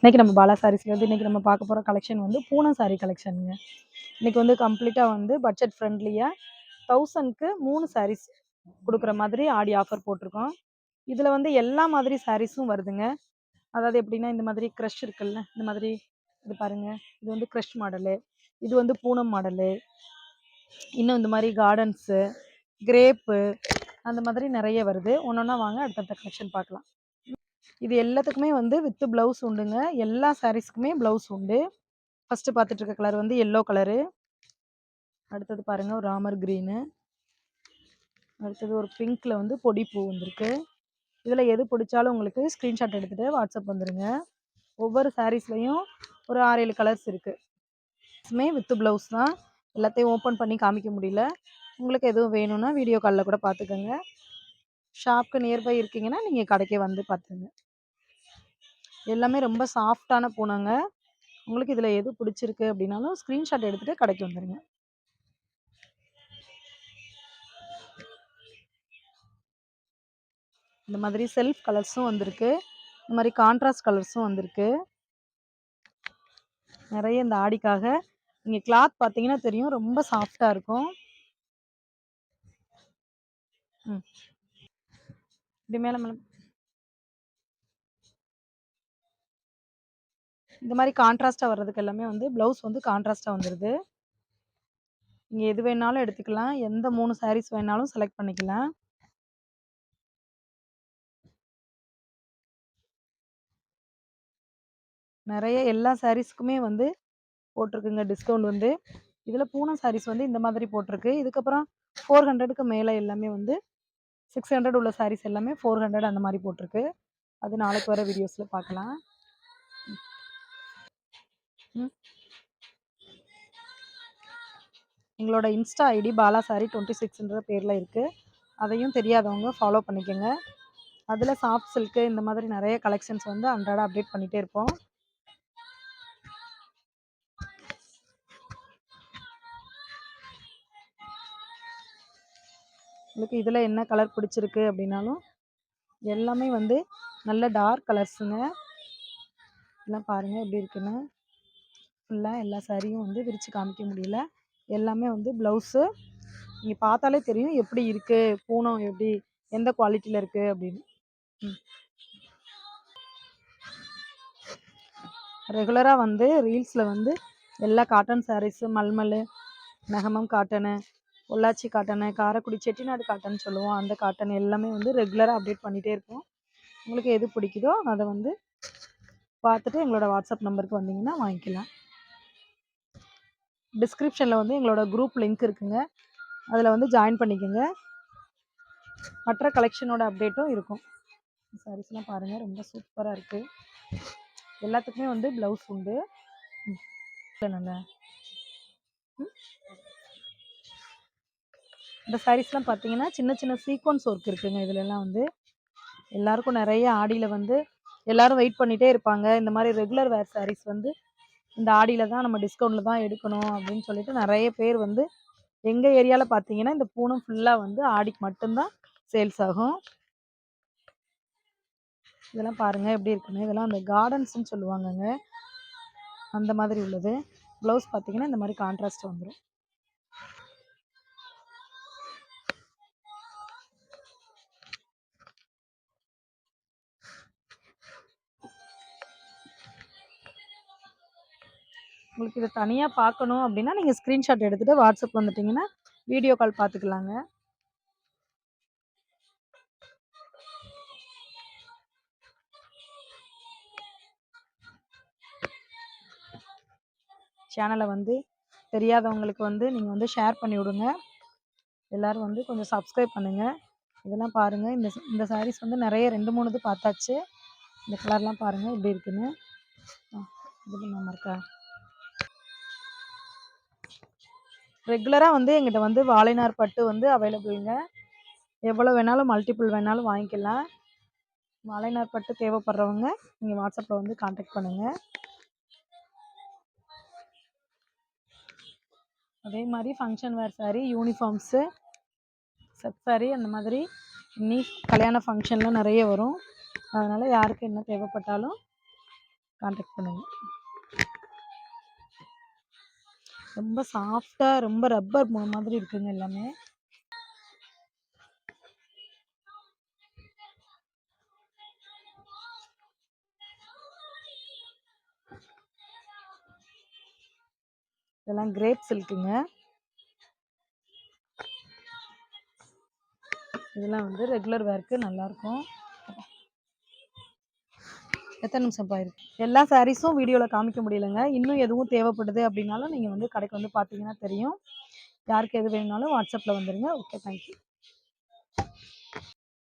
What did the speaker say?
இன்றைக்கி நம்ம பாலா சாரீஸ்ல வந்து இன்றைக்கி நம்ம பார்க்க போகிற கலெக்ஷன் வந்து பூனம் சாரீ கலெக்ஷனுங்க. இன்றைக்கி வந்து கம்ப்ளீட்டாக வந்து பட்ஜெட் ஃப்ரெண்ட்லியாக 1000க்கு 3 சாரீஸ் கொடுக்குற மாதிரி ஆடி ஆஃபர் போட்டிருக்கோம். இதில் வந்து எல்லா மாதிரி சாரீஸும் வருதுங்க. அதாவது எப்படின்னா இந்த மாதிரி க்ரஷ் இருக்குல்ல, இந்த மாதிரி இது பாருங்கள், இது வந்து க்ரஷ் மாடலு, இது வந்து பூனம் மாடலு, இன்னும் இந்த மாதிரி கார்டன்ஸு, கிரேப்பு, அந்த மாதிரி நிறைய வருது. ஒன்று ஒன்றா வாங்க அடுத்தடுத்த கலெக்ஷன் பார்க்கலாம். இது எல்லாத்துக்குமே வந்து வித் ப்ளவுஸ் உண்டுங்க. எல்லா சாரீஸ்க்குமே ப்ளவுஸ் உண்டு. ஃபஸ்ட்டு பார்த்துட்டு இருக்க கலர் வந்து எல்லோ கலரு, அடுத்தது பாருங்கள் ஒரு ராமர் க்ரீனு, அடுத்தது ஒரு பிங்க்கில் வந்து பொடி பூ வந்திருக்கு. இதில் எது பிடிச்சாலும் உங்களுக்கு ஸ்க்ரீன்ஷாட் எடுத்துகிட்டு வாட்ஸ்அப் வந்துடுங்க. ஒவ்வொரு சாரீஸ்லையும் ஒரு 6-7 கலர்ஸ் இருக்குது. வித் ப்ளவுஸ் தான். எல்லாத்தையும் ஓப்பன் பண்ணி காமிக்க முடியல. உங்களுக்கு எதுவும் வேணும்னா வீடியோ காலில் கூட பார்த்துக்கோங்க. ஷாப்க்கு நியர்பை இருக்கீங்கன்னா நீங்கள் கடைக்கே வந்து பார்த்துங்க. எல்லாமே ரொம்ப சாஃப்டான பூனங்க. உங்களுக்கு இதில் எது பிடிச்சிருக்கு அப்படின்னாலும் ஸ்க்ரீன்ஷாட் எடுத்துகிட்டு கடைக்கு வந்துடுங்க. இந்த மாதிரி செல்ஃப் கலர்ஸும் வந்திருக்கு, இந்த மாதிரி கான்ட்ராஸ்ட் கலர்ஸும் வந்திருக்கு. நிறைய இந்த ஆடிக்காக நீங்கள் கிளாத் பார்த்தீங்கன்னா தெரியும், ரொம்ப சாஃப்டாக இருக்கும். இப்படி மேலே மேலே இந்த மாதிரி கான்ட்ராஸ்ட்டாக வர்றதுக்கு எல்லாமே வந்து ப்ளவுஸ் வந்து கான்ட்ராஸ்ட்டாக வந்துடுது. நீங்கள் எது வேணாலும் எடுத்துக்கலாம். எந்த 3 சாரீஸ் வேணாலும் செலக்ட் பண்ணிக்கலாம். நிறைய எல்லா சாரீஸ்க்குமே வந்து போட்டிருக்குங்க டிஸ்கவுண்ட் வந்து. இதில் பூனம் சாரீஸ் வந்து இந்த மாதிரி போட்டிருக்கு. இதுக்கப்புறம் 400க்கு மேலே எல்லாமே வந்து 600 உள்ள சாரீஸ் எல்லாமே 400 அந்த மாதிரி போட்டிருக்கு. அது நாளைக்கு வர வீடியோஸில் பார்க்கலாம். எங்களோட இன்ஸ்டா ஐடி பாலா சாரி 26ன்ற பேரில் இருக்குது. அதையும் தெரியாதவங்க ஃபாலோ பண்ணிக்கோங்க. அதில் சாஃப்ட் சில்க்கு இந்த மாதிரி நிறைய கலெக்ஷன்ஸ் வந்து அன்றாட அப்டேட் பண்ணிகிட்டே இருப்போம். உங்களுக்கு இதில் என்ன கலர் பிடிச்சிருக்கு அப்படின்னாலும் எல்லாமே வந்து நல்ல டார்க் கலர்ஸுங்க. எல்லாம் பாருங்கள் எப்படி இருக்குன்னு. ஃபுல்லாக எல்லா சாரியும் வந்து விரித்து காமிக்க முடியல. எல்லாமே வந்து ப்ளவுஸு நீங்கள் பார்த்தாலே தெரியும் எப்படி இருக்குது, பூனம் எப்படி எந்த குவாலிட்டியில் இருக்குது அப்படின்னு. ரெகுலராக வந்து ரீல்ஸில் வந்து எல்லா cotton sarees, mulmul, Negamam cotton, Pollachi cotton, Karaikudi Chettinad cotton சொல்லுவோம், அந்த காட்டன் எல்லாமே வந்து ரெகுலராக அப்டேட் பண்ணிகிட்டே இருப்போம். உங்களுக்கு எது பிடிக்குதோ அதை வந்து பார்த்துட்டு எங்களோட வாட்ஸ்அப் நம்பருக்கு வந்தீங்கன்னா வாங்கிக்கலாம். டிஸ்கிரிப்ஷனில் வந்து எங்களோட குரூப் லிங்க் இருக்குங்க, அதில் வந்து ஜாயின் பண்ணிக்கோங்க. மற்ற கலெக்ஷனோட அப்டேட்டும் இருக்கும். சாரீஸ்லாம் பாருங்கள், ரொம்ப சூப்பராக இருக்குது. எல்லாத்துக்குமே வந்து ப்ளவுஸ் உண்டு. நல்லா இந்த சாரீஸ்லாம் பார்த்தீங்கன்னா சின்ன சின்ன சீக்வன்ஸ் ஒர்க் இருக்குங்க. இதுலலாம் வந்து எல்லாருக்கும் நிறைய ஆடியில் வந்து எல்லோரும் வெயிட் பண்ணிகிட்டே இருப்பாங்க. இந்த மாதிரி ரெகுலர் வேர் சாரீஸ் வந்து இந்த ஆடியில் தான் நம்ம டிஸ்கவுண்ட்டில் தான் எடுக்கணும் அப்படின்னு சொல்லிட்டு நிறைய பேர் வந்து எங்கள் ஏரியாவில் பார்த்தீங்கன்னா இந்த பூனம் ஃபுல்லாக வந்து ஆடிக்கு மட்டும்தான் சேல்ஸ் ஆகும். இதெல்லாம் பாருங்கள் எப்படி இருக்குன்னு. இதெல்லாம் அந்த கார்டன்ஸ்ன்னு சொல்லுவாங்கங்க, அந்த மாதிரி உள்ளது. ப்ளவுஸ் பார்த்தீங்கன்னா இந்த மாதிரி கான்ட்ராஸ்ட் வந்துடும். உங்களுக்கு இதை தனியாக பார்க்கணும் அப்படின்னா நீங்கள் ஸ்க்ரீன்ஷாட் எடுத்துகிட்டு வாட்ஸ்அப் வந்துட்டிங்கன்னா வீடியோ கால் பார்த்துக்கலாங்க. சேனலை வந்து தெரியாதவங்களுக்கு வந்து நீங்கள் வந்து ஷேர் பண்ணி விடுங்க. எல்லோரும் வந்து கொஞ்சம் சப்ஸ்கிரைப் பண்ணுங்கள். இதெல்லாம் பாருங்கள், இந்த சாரீஸ் வந்து நிறைய 2-3 இது பார்த்தாச்சு. இந்த கலர்லாம் பாருங்கள் எப்படி இருக்குன்னு. இது நம்ம இருக்கா ரெகுலராக வந்து எங்கிட்ட வந்து வாழைநார் பட்டு வந்து அவைலபிளுங்க. எவ்வளோ வேணாலும் மல்டிபிள் வேணாலும் வாங்கிக்கலாம். வாழைநார் பட்டு தேவைப்படுறவங்க நீங்கள் வாட்ஸ்அப்பில் வந்து கான்டாக்ட் பண்ணுங்கள். அதே மாதிரி ஃபங்க்ஷன் வேர் சாரீ, யூனிஃபார்ம்ஸு, செட் சாரீ, அந்த மாதிரி இன்னி கல்யாண ஃபங்க்ஷன்லாம் நிறைய வரும். அதனால் யாருக்கு என்ன தேவைப்பட்டாலும் கான்டாக்ட் பண்ணுங்க. ரொம்ப சாஃப்டா ரொம்ப ரப்பர் மாதிரி இருக்குங்க எல்லாமே. இதெல்லாம் கிரேப் சில்க்குங்க. இதெல்லாம் வந்து ரெகுலர் வேர்க்கு நல்லாயிருக்கும். எத்தனை நிமிஷம் பாயிருக்கு? எல்லா சாரீஸும் வீடியோவில் காமிக்க முடியலைங்க. இன்னும் எதுவும் தேவைப்படுது அப்படின்னாலும் நீங்கள் வந்து கடைக்கு வந்து பார்த்தீங்கன்னா தெரியும். யாருக்கு எது வேணுனாலும் வாட்ஸ்அப்பில் வந்துடுங்க. Okay, thank you.